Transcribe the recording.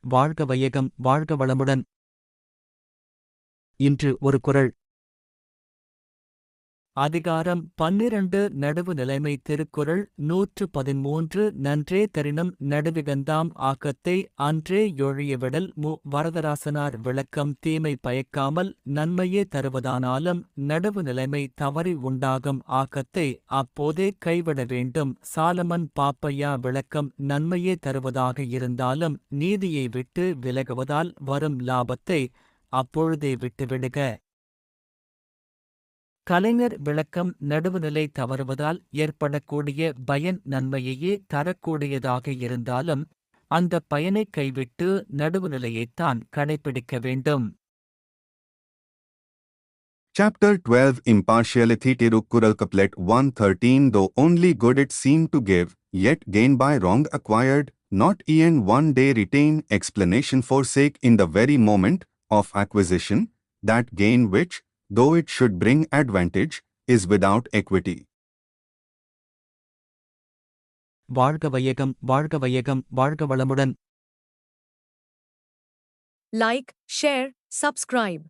வாழ்க வையகம், வாழ்க வளமுடன். இன்று ஒரு குறள். அதிகாரம் 12 நடுவு நிலைமை. திருக்குறள் 113. நன்றே தரினும் நடுவிகந்தாம் ஆக்கத்தை அன்றே யொழியவிடல். வரதராசனார் விளக்கம். தீமை பயக்காமல் நன்மையே தருவதானாலும் நடுவு நிலைமை தவறி உண்டாகும் ஆக்கத்தை அப்போதே கைவிட வேண்டும். சாலமன் பாப்பையா விளக்கம். நன்மையே தருவதாக இருந்தாலும் நீதியை விட்டு விலகுவதால் வரும் லாபத்தை அப்பொழுதே விட்டுவிடுக. கலைஞர் விளக்கம். நடுவுநிலை தவறுவதால் ஏற்படக்கூடிய பயன் நன்மையையே தரக்கூடியதாக இருந்தாலும் அந்த பயனைக் கைவிட்டு நடுவுநிலையைத்தான் கடைப்பிடிக்க வேண்டும். Chapter 12 Impartiality. Tirukkural Couplet 113. Though only good it seemed to give, yet gain by wrong acquired, not e'en one day retain explanation forsake in the very moment of acquisition, that gain which, though it should bring advantage, is without equity. வாழ்க வையகம், வாழ்க வையகம், வாழ்க வளமுடன். Like, share, subscribe.